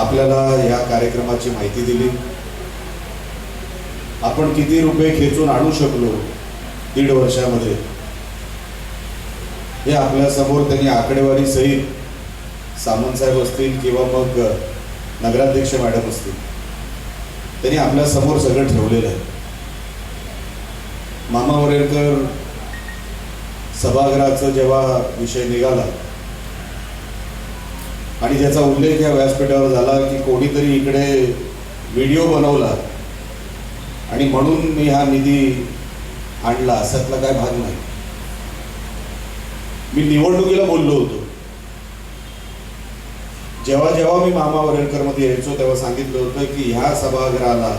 आपल्याला या कार्यक्रमाची माहिती दिली। आपण किती रुपये खेचून आणू शकलो 1.5 वर्षामध्ये हे आपल्या समोर त्यांनी आकडेवारी सहित सामंत साहेब असतील किंवा मग नगराध्यक्ष मॅडम असतील त्यांनी आपल्या समोर सगळं ठेवलेलं आहे। मामा वरेरकर सभागृहाचा जेव्हा विषय निघाला आणि ज्याचा उल्लेख या व्यासपीठावर झाला की कोणीतरी इकडे व्हिडिओ बनवला आणि म्हणून मी हा निधी आणला, असातला काय भाग नाही। मी निवडणुकीला बोललो होतो, जेव्हा जेव्हा मी मामा वरेरकर मध्ये यायचो तेव्हा सांगितलं होतं की ह्या सभागृहाला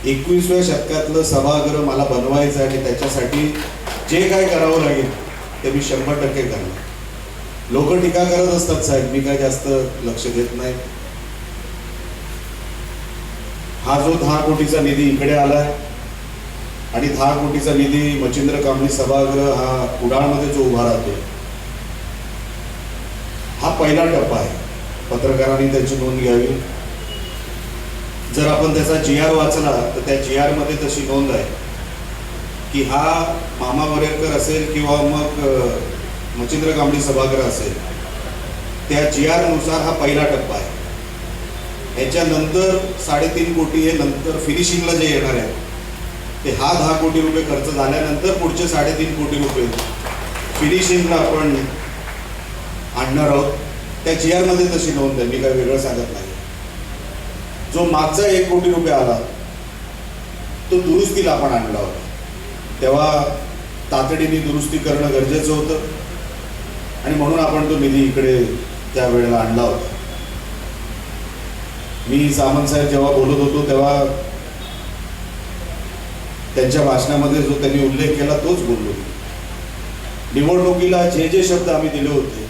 21व्या शतकातलं सभागृह मला बनवायचं आणि त्याच्यासाठी जे काय करावं लागेल ते मी 100% करणार। लोक टीका करत असतात साहेब, मी काय जास्त लक्ष देत नाही। हा जो 10 कोटीचा निधी इकडे आलाय आणि 10 कोटीचा निधी मच्छिंद्र कांबळी सभागृह हा कुडाळमध्ये जो उभा राहतोय हा पहिला टप्पा आहे। पत्रकारांनी त्याची नोंद घ्यावी। जर आपण त्याचा GR वाचला तर त्या GR मध्ये तशी नोंद आहे की हा मामा वरेरकर असेल किंवा मग मच्छिंद्र कांबळी सभागृह असेल त्या GR नुसार हा पहिला टप्पा आहे। याच्यानंतर 3.5 कोटी हे नंतर फिनिशिंगला जे येणार आहे ते हा 10 कोटी रुपये खर्च झाल्यानंतर पुढचे 3.5 कोटी रुपये फिनिशिंगला आपण आणणार आहोत। त्या GR मध्ये तशी नोंद आहे, मी काही वेगळं सांगत नाही। जो मागचा 1 कोटी रुपये आला तो दुरुस्तीला आपण आणला होता, तेव्हा तातडीने दुरुस्ती करणं गरजेचं होतं आणि म्हणून आपण तो निधी इकडे त्या वेळेला आणला होता। मी सामंत साहेब जेव्हा बोलत होतो तेव्हा त्यांच्या भाषणामध्ये जो त्यांनी उल्लेख केला तोच बोललो। निवडणुकीला जे जे शब्द आम्ही दिले होते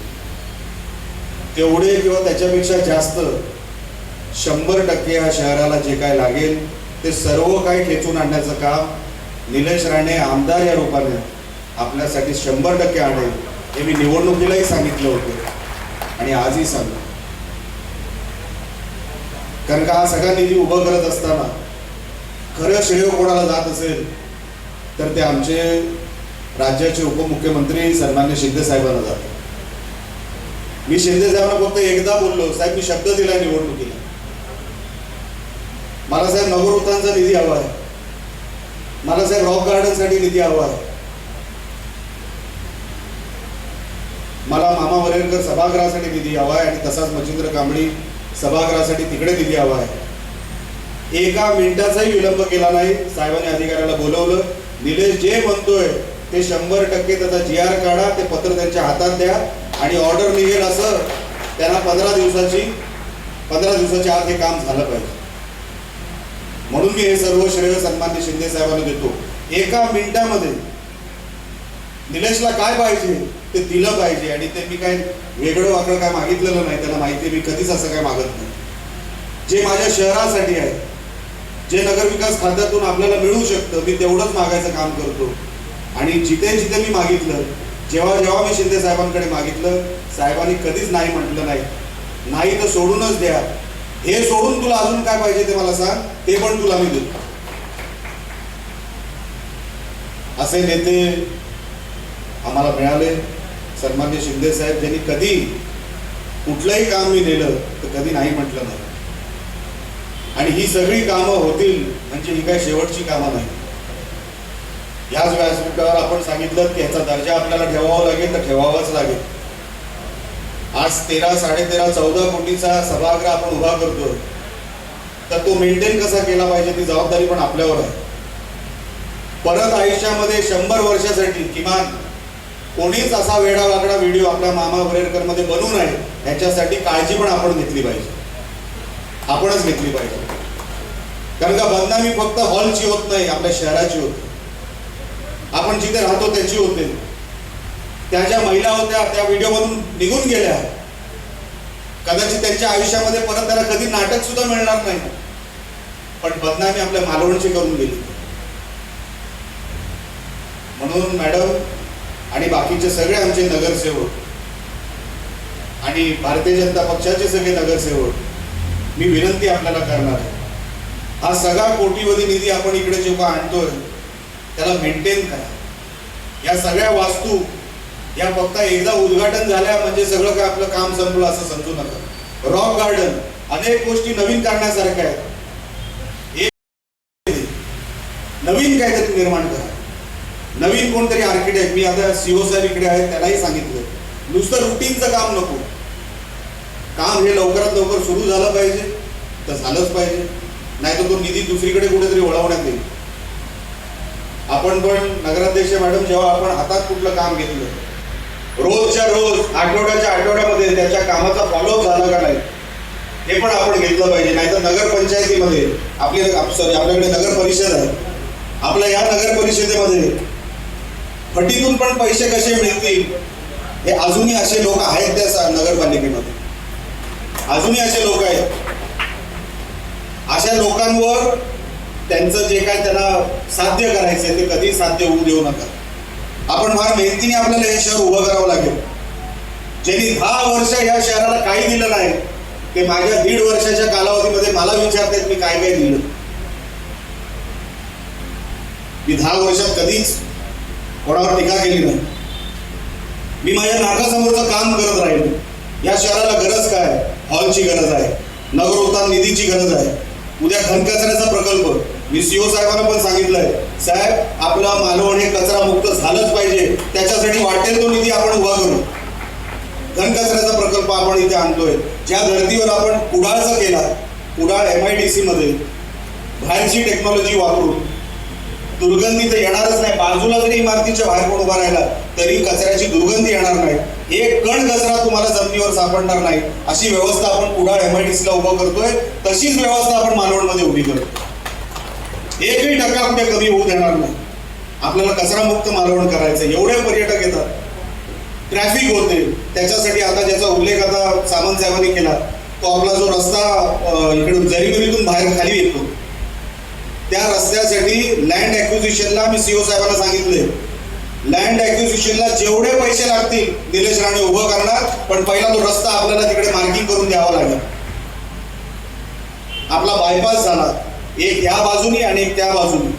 तेवढे किंवा त्याच्यापेक्षा जास्त 100% या शहराला जे काय लागेल ते सर्व काय खेचून आणण्याचं काम निलेश राणे आमदार या रूपाने आपल्यासाठी 100% आणेल हे मी निवडणुकीलाही सांगितलं होतं आणि आजही सांगतो। कारण का हा सगळा निधी उभं करत असताना खरं श्रेय कोणाला जात असेल तर ते आमचे राज्याचे उपमुख्यमंत्री सन्मान्य शिंदे साहेबांना जातात। मी शिंदे साहेबांना फक्त एकदा बोललो, साहेब मी शब्द दिला निवडणुकीला, मला साहेब नगरोत्थानचा निधी हवा आहे, मला साहेब रॉक गार्डन साठी निधी हवा आहे, मला मामा वरेरकर सभागृहासाठी निधी हवा आहे आणि तसाच मच्छिंद्र कांबळी सभागृहासाठी तिकडे निधी हवा आहे। एका मिनिटाचाही विलंब केला नाही। साहेबांनी अधिकाऱ्याला बोलवलं, निलेश जे म्हणतोय ते 100% त्याचा GR काढा, ते पत्र त्यांच्या हातात द्या आणि ऑर्डर निघेल असं त्यांना 15 दिवसाच्या आत हे काम झालं पाहिजे। म्हणून मी हे सर्व श्रेय सन्मान्य शिंदे साहेबांना देतो। एका मिनिटामध्ये निलेशला काय पाहिजे ते दिलं पाहिजे आणि ते मी काय वेगळं वाकडं काय मागितलेलं नाही, त्याला माहिती मी कधीच असं काय मागत नाही। जे माझ्या शहरासाठी आहे, जे नगरविकास खात्यातून आपल्याला मिळू शकतं मी तेवढंच मागायचं काम करतो आणि जिथे जिथे मी मागितलं, जेव्हा जेव्हा मी शिंदे साहेबांकडे मागितलं साहेबांनी कधीच नाही म्हटलं नाही। नाही तर सोडूनच द्या, हे सोडून तुला अजून काय पाहिजे ते मला सांग, ते पण तुला मी देतो। असे नेते आम्हाला मिळाले। सन्मान्य शिंदे साहेब ज्यांनी कधी कुठलंही काम मी नेलं तर कधी नाही म्हटलं नाही आणि ही सगळी कामं होतील म्हणजे ही काय शेवटची कामं नाही। याच व्यासपीठावर आपण सांगितलं की याचा दर्जा आपल्याला ठेवावा लागेल तर ठेवावाच लागेल। आज 13, 13.5, 14 कोटीचा सभागृह आपण उभा करतोय तर तो मेंटेन कसा केला पाहिजे ती जबाबदारी पण आपल्यावर आहे। परत आयुष्यामध्ये 100 वर्षासाठी किमान कोणीच असा वेडा वाकडा व्हिडिओ आपल्या मामा वरेरकर मध्ये बनवू नये याच्यासाठी काळजी पण आपण घेतली पाहिजे, आपणच घेतली पाहिजे। कारण का बदनामी फक्त हॉलची होत नाही, आपल्या शहराची होते, आपण जिथे राहतो त्याची होते। त्या ज्या महिला होत्या त्या व्हिडिओ मधून निघून गेल्या, कदाचित त्यांच्या आयुष्यामध्ये परत त्याला कधी नाटक सुद्धा मिळणार नाही, पण बदनामी आपल्या मालवणची करून गेली। म्हणून मॅडम आणि बाकीचे सगळे आमचे नगरसेवक आणि भारतीय जनता पक्षाचे सगळे नगरसेवक मी विनंती आपल्याला करणार आहे, हा सगळा कोटीवधी निधी आपण इकडे जेव्हा आणतोय त्याला मेंटेन करा. या सगळ्या वास्तू या फक्त एकदा उद्घाटन झाल्या म्हणजे सगळं काय आपलं काम संपलं असं समजू नका. रॉक गार्डन अनेक गोष्टी नवीन करण्यासारख्या आहेत. नवीन काहीतरी निर्माण करा. नवीन कोणतरी आर्किटेक्ट, मी आता सीओ साहेब इकडे आहेत त्यालाही सांगितलं, नुसतं रुटीनचं काम नको, काम हे लवकरात लवकर सुरू झालं पाहिजे तर झालंच पाहिजे, नाही तर तो निधी दुसरीकडे कुठेतरी वळवण्यात येईल. आपण पण नगराध्यक्ष मॅडम जेव्हा आपण हातात कुठलं काम घेतलं, रोजच्या रोज आठवड्याच्या आठवड्यामध्ये त्याच्या कामाचा फॉलोअप झाला का नाही हे पण आपण घेतलं पाहिजे. नाहीतर नगर पंचायतीमध्ये आपल्याकडे नगर परिषद आहे, आपल्या या नगर परिषदेमध्ये फटीतून पण पैसे कसे मिळतील हे अजूनही असे लोक आहेत त्या नगरपालिकेमध्ये, अजूनही असे लोक आहेत. अशा लोकांवर त्यांचं जे काय त्यांना साध्य करायचंय ते कधी साध्य होऊ देऊ नका. आपण फार मेहनतीने आपल्याला हे शहर उभं करावं लागेल. ज्यांनी 10 वर्ष या शहराला काही दिलं नाही ते माझ्या 1.5 वर्षाच्या कालावधीमध्ये मला विचारतात मी काय काय दिलं. मी 10 वर्षात कधीच कोणावर टीका केली नाही. मी माझ्या नाकासमोरचं काम करत राहिलो. या शहराला गरज काय? हॉलची गरज आहे, नगरोत्थान निधीची गरज आहे, उद्या घनकचऱ्याचा प्रकल्प. मी सीओ साहेबांना पण सांगितलंय, साहेब आपला मालवण हे कचरा मुक्त झालंच पाहिजे, त्याच्यासाठी वाटेल तो निधी आपण उभा करू. घनकचऱ्याचा प्रकल्प आपण इथे आणतोय. ज्या धर्तीवर आपण कुडाळचा केला, कुडाळ MIDC मध्ये बाहेरची टेक्नॉलॉजी वापरून दुर्गंधी तर येणारच नाही. बाजूला जरी इमारतीच्या बाहेर कोण उभा राहिला तरी कचऱ्याची दुर्गंधी येणार नाही. एक कण कचरा तुम्हाला जमिनीवर सापडणार नाही. अशी व्यवस्था आपण कुडाळ MIDC ला उभा करतोय. तशीच व्यवस्था आपण मालवणमध्ये उभी करतो. एकही टक्का कुठे कमी होऊ देणार नाही. आपल्याला कचरा मुक्त मालवण करायचं. एवढे पर्यटक येतात, ट्रॅफिक होते, त्याच्यासाठी आता ज्याचा उल्लेख आता सामंत साहेबांनी केला तो आपला जो रस्ता इकडून जरीमुरीतून बाहेर खाली येतो त्या रस्त्यासाठी लँड ॲक्विजिशनला मी सीओ साहेबांना सांगितले, लँड ॲक्विजिशनला जेवढे पैसे लागतील निलेश राणे उभं करणार, पण पहिला तो रस्ता आपल्याला तिकडे मार्किंग करून द्यावा लागेल. आपला बायपास झाला, एक या बाजूनी आणि एक त्या बाजूनी.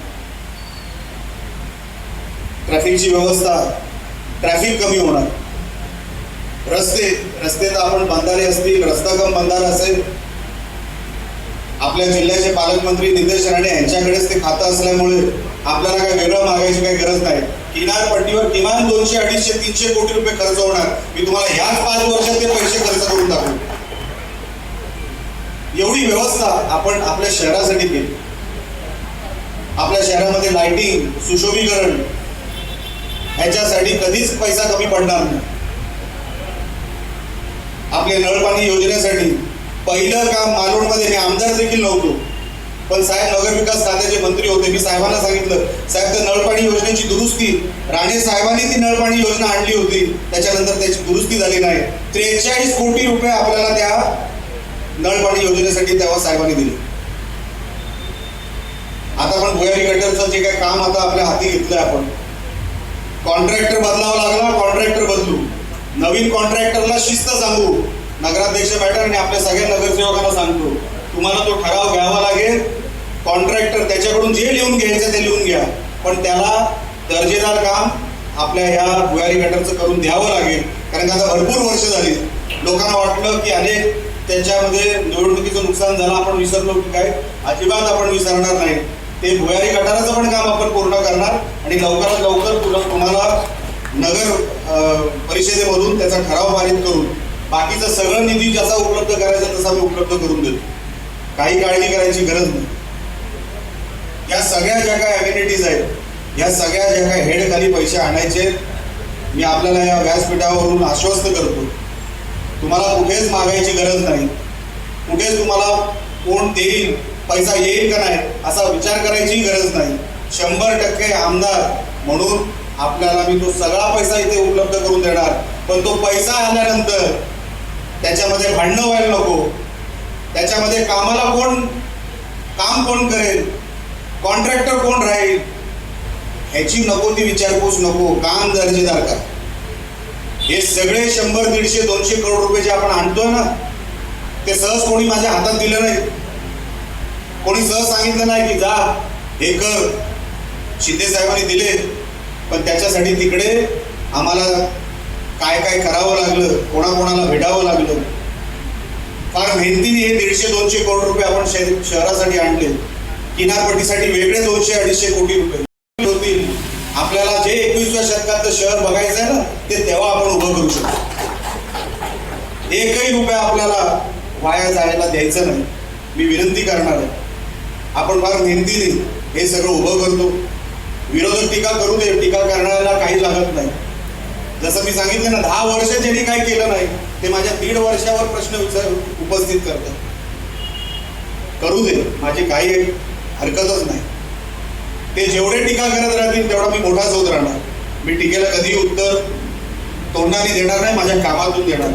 ट्रॅफिकची व्यवस्था, ट्रॅफिक कमी होणार. रस्ते तर आपण बंधारे असतील, रस्ता कम बंधारा असेल, आपल्या जिल्ह्याचे पालकमंत्री निलेश राणे यांच्याकडेच ते खातं असल्यामुळे आपल्याला काही वेगळं मागायची काही गरज नाही. किनारपट्टीवर किमान 200, 250, 300 कोटी रुपये खर्च होणार. मी तुम्हाला याच 5 वर्षात ते पैसे खर्च करून दाखवू. एवढी व्यवस्था आपण आपल्या शहरासाठी केली. आपल्या शहरामध्ये लाइटिंग, सुशोभीकरण ह्याच्यासाठी कधीच पैसा कमी पडणार नाही. आपल्या नळपाणी योजनेसाठी पहिलं काम मालवणमध्ये, मी आमदार देखील नव्हतो पण साहेब नगरविकास खात्याचे मंत्री होते. मी साहेबांना सांगितलं, साहेब त्या नळपाणी योजनेची दुरुस्ती, राणे साहेबांनी ती नळपाणी योजना आणली होती, त्याच्यानंतर त्याची दुरुस्ती झाली नाही. 43 कोटी रुपये आपल्याला त्या नळपाणी योजनेसाठी तेव्हा साहेबांनी दिले. आता पण भुयारी गटरचं जे काही काम आता आपल्या हाती घेतलंय आपण, कॉन्ट्रॅक्टर बदलावा लागला, कॉन्ट्रॅक्टर बदलू. नवीन कॉन्ट्रॅक्टरला शिस्त सांगू. नगराध्यक्ष मॅडम आणि आपल्या सगळ्या नगरसेवकांना सांगतो, तुम्हाला तो ठराव घ्यावा लागेल. कॉन्ट्रॅक्टर त्याच्याकडून जे लिहून घ्यायचं ते लिहून घ्या, पण त्याला दर्जेदार काम आपल्या या भुयारी गटरचं करून द्यावं लागेल. कारण का आता भरपूर वर्ष झाली, लोकांना वाटलं की अनेक त्याच्यामध्ये निवडणुकीचं नुकसान झालं, आपण विसरलो की काय. अजिबात आपण विसरणार नाही. ते भुयारी गटाराचं पण काम आपण पूर्ण करणार आणि लवकरात लवकर तुम्हाला नगर परिषदेमधून त्याचा ठराव पारित करून बाकीचं सगळं निधी जसा उपलब्ध करायचा तसा मी उपलब्ध करून देतो. काही काळजी करायची गरज नाही. या सगळ्या ज्या काय अम्युनिटीज आहेत, या सगळ्या ज्या काय हेड खाली पैसे आणायचे, मी आपल्याला या व्यासपीठावरून आश्वस्त करतो, तुम्हाला कुठेच मागायची गरज नाही. कुठेच तुम्हाला कोण देईल, पैसा येईल का नाही असा विचार करायची गरज नाही. 100% आमदार म्हणून आपल्याला मी तो सगळा पैसा इथे उपलब्ध करून देणार. पण तो पैसा आल्यानंतर त्याच्यामध्ये भांडणं व्हायला नको. त्याच्यामध्ये कामाला काम कोण करेल, कॉन्ट्रॅक्टर कोण राहील, ह्याची नको ती विचारपूस नको. काम दर्जेदार करा. हे सगळे 100, 150, 200 करोड रुपये जे आपण आणतोय ना, ते सहज कोणी माझ्या हातात दिलं नाही, कोणी सहज सांगितलं नाही की जा हे कर. शिंदे साहेबांनी दिले, पण त्याच्यासाठी तिकडे आम्हाला काय काय करावं लागलं, कोणाकोणाला भेटावं लागलं. फार मेहनतीने हे 150-200 करोड रुपये आपण शहरासाठी आणले. किनारपट्टीसाठी वेगळे 200-250 कोटी रुपये होतील. आपल्याला जे 21व्या शतकातलं शहर बघायचं आहे ना, ते तेव्हा आपण उभं करू शकतो. एकही रुपया आपल्याला वाया जायला द्यायचं नाही. मी विनंती करणार आहे, आपण फार मेहनतीने हे सगळं उभं करतो. विरोधक टीका करू दे, टीका करण्याला काही लागत नाही. जसं मी सांगितलं ना, 10 वर्ष ज्यांनी काय केलं नाही ते माझ्या 1.5 वर्षावर प्रश्न उपस्थित करतात. करू दे, माझी काही हरकतच नाही. ते जेवढे टीका करत राहतील तेवढा मी मोठाच होत राहणार. मी टीकेला कधी उत्तर तोंडाने देणार नाही, माझ्या कामातून देणार.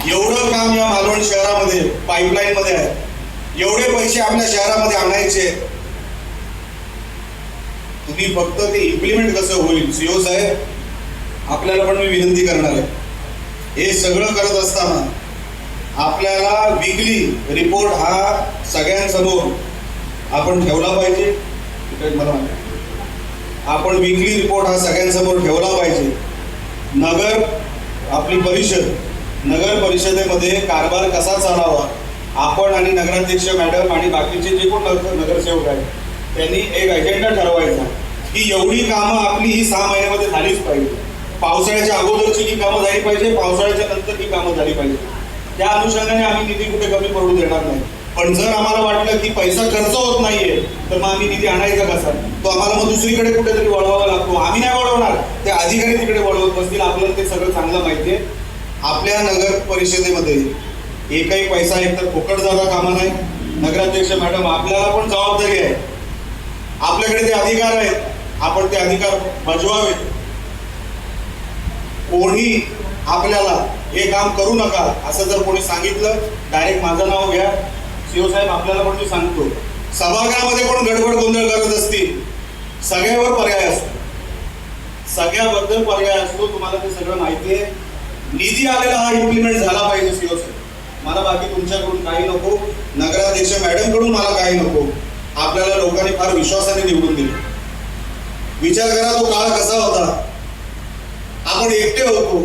एवढं काम या मालवण शहरामध्ये पाईपलाईन मध्ये आहे, एवढे पैसे आपल्या शहरामध्ये आणायचे. तुम्ही फक्त ते इम्प्लिमेंट कसं होईल. सीओ साहेब, आपल्याला पण मी विनंती करणार आहे, हे सगळं करत असताना आपल्याला वीकली रिपोर्ट हा सगळ्यांसमोर आपण ठेवला पाहिजे. आपण वीकली रिपोर्ट हा सगळ्यांसमोर ठेवला पाहिजे. आपली नगर परिषदेमध्ये कारभार कसा चालावा, आपण आणि नगराध्यक्ष मॅडम आणि बाकीचे जे कोण नगरसेवक आहेत त्यांनी एक अजेंडा ठरवायचा की एवढी कामं आपली ही 6 महिन्यामध्ये झालीच पाहिजे. पावसाळ्याच्या अगोदरची ही कामं झाली पाहिजे, पावसाळ्याच्या नंतर ही कामं झाली पाहिजे. त्या अनुषंगाने आम्ही निधी कुठे कमी पडू देणार नाही. पण जर आम्हाला वाटलं की पैसा खर्च होत नाहीये तर मग आम्ही निधी आणायचा कसा, तो आम्हाला मग दुसरीकडे कुठेतरी वळवावा लागतो. आम्ही नाही वळवणार, ते अधिकारी तिकडे वळवत बसतील. आपल्याला ते सगळं चांगलं माहितीये. आपल्या नगर परिषदेमध्ये एकही पैसा एकतर फुकट जाता कामा नाही. नगराध्यक्ष मॅडम, आपल्याला पण जबाबदारी आहे. आपल्याकडे ते अधिकार आहेत, आपण ते अधिकार बजवावेत. कोणी आपल्याला हे काम करू नका असं जर कोणी सांगितलं, डायरेक्ट माझं नाव घ्या. सीओ साहेब, आपल्याला पण मी सांगतो, सभागृहामध्ये कोण गडबड गोंधळ करत असतील, सगळ्यावर पर्याय असतो, सगळ्याबद्दल पर्याय असतो. तुम्हाला ते सगळं माहिती आहे. निधी आलेला हा इम्प्लिमेंट झाला पाहिजे. सीओ साहेब, मला बाकी तुमच्याकडून काही नको, नगराध्यक्ष मॅडम कडून मला काही नको. आपल्याला लोकांनी फार विश्वासाने निवडून दिले. विचार करा, तो काळ कसा होता. आपण एकटे होतो,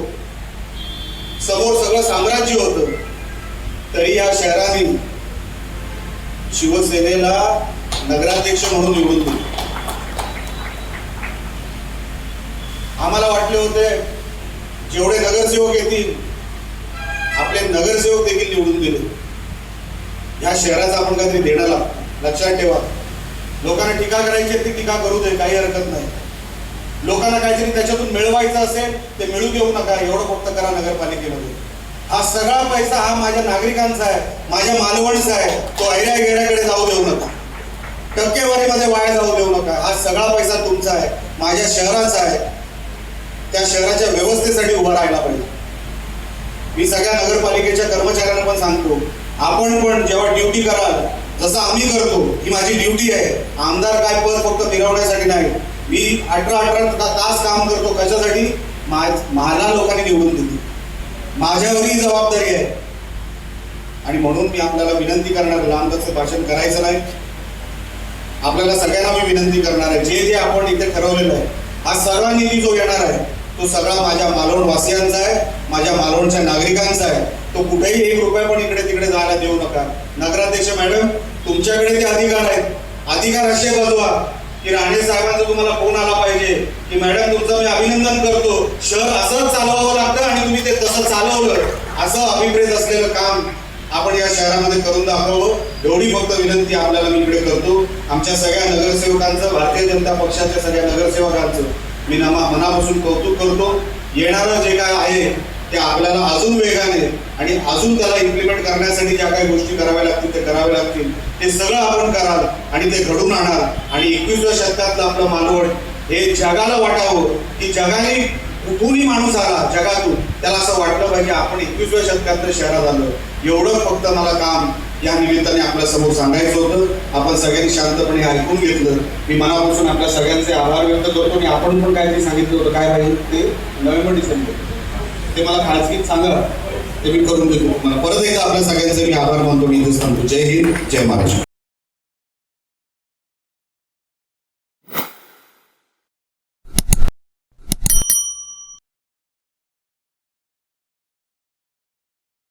समोर सगळं साम्राज्य होतं, तरी या शहराने शिवसेनेला नगराध्यक्ष म्हणून निवडून दिले. आम्हाला वाटले होते जेवढे नगरसेवक येतील आपले नगरसेवक देखील निवडून दिले. या शहराचा आपण काहीतरी देणं लागतं. लक्षात ठेवा, लोकांना टीका करायची ती टीका करू दे, काही हरकत नाही. लोकांना काहीतरी त्याच्यातून मिळवायचं असेल ते मिळू देऊ नका, एवढं फक्त करा नगरपालिकेमध्ये. हा सगळा पैसा हा माझ्या नागरिकांचा आहे, माझ्या मालवणचा आहे. तो ऐऱ्या गेऱ्याकडे जाऊ देऊ नका, टक्केवारीमध्ये वाया जाऊ देऊ नका. हा सगळा पैसा तुमचा आहे, माझ्या शहराचा आहे. त्या शहराच्या व्यवस्थेसाठी उभा राहायला पाहिजे. मी सगळ्या नगरपालिकेच्या कर्मचाऱ्यांना पण सांगतो, आपण पण जेव्हा ड्युटी कराल, जसं आम्ही करतो, ही माझी ड्युटी आहे. आमदार काय पद फक्त फिरवण्यासाठी नाही. मी 18 तास काम करतो. कशासाठी? मला लोकांनी निवडून दिली, माझ्यावरही जबाबदारी आहे. आणि म्हणून मी आपल्याला विनंती करणार, लांबचं भाषण करायचं नाही. आपल्याला सगळ्यांना मी विनंती करणार आहे, जे जे आपण इथे ठरवलेलं आहे, हा सगळा निधी जो येणार आहे तो सगळा माझ्या मालवण वासियांचा आहे, माझ्या मालवणच्या नागरिकांचा आहे. तो कुठेही 1 रुपया पण इकडे तिकडे जायला देऊ नका. नगराध्यक्ष मॅडम, तुमच्याकडे ते अधिकार आहेत. अधिकार असे बजवा की राणे साहेबांचा तुम्हाला फोन आला पाहिजे की मॅडम तुमचं मी अभिनंदन करतो, शहर असंच चालवावं लागतं आणि तुम्ही ते तसं चालवलं, असं अभिप्रेत असलेलं काम आपण या शहरामध्ये करून दाखवावं. एवढी फक्त विनंती आपल्याला मी इकडे करतो. आमच्या सगळ्या नगरसेवकांचं, भारतीय जनता पक्षाच्या सगळ्या नगरसेवकांचं मी मनापासून कौतुक करतो. येणारं जे काय आहे ते आपल्याला अजून वेगाने आणि अजून त्याला इम्प्लिमेंट करण्यासाठी ज्या काही गोष्टी कराव्या लागतील ते कराव्या लागतील. ते सगळं आपण कराल आणि ते घडून आणणार. आणि 21व्या शतकातलं आपलं मालवण हे जगाला वाटावं की जगाने कुठूनही माणूस आला जगातून, त्याला असं वाटलं पाहिजे आपण 21व्या शतकातलं शहरात आलो. एवढं फक्त मला काम या निमित्ताने आपल्या समोर सांगायचं होतं. आपण सगळ्यांनी शांतपणे ऐकून घेतलं. मी मनापासून आपल्या सगळ्यांचे आभार व्यक्त करतो. आणि आपण पण काहीतरी सांगितलं होतं, काय पाहिजे ते नोव्हेंबर डिसेंबर ते मला खाजगीत सांगा. ते मी करून देतो तुम्हाला. परत एकदा आपल्या सगळ्यांचे मी आभार मानतो. मी इथेच थांबतो. जय हिंद, जय महाराष्ट्र.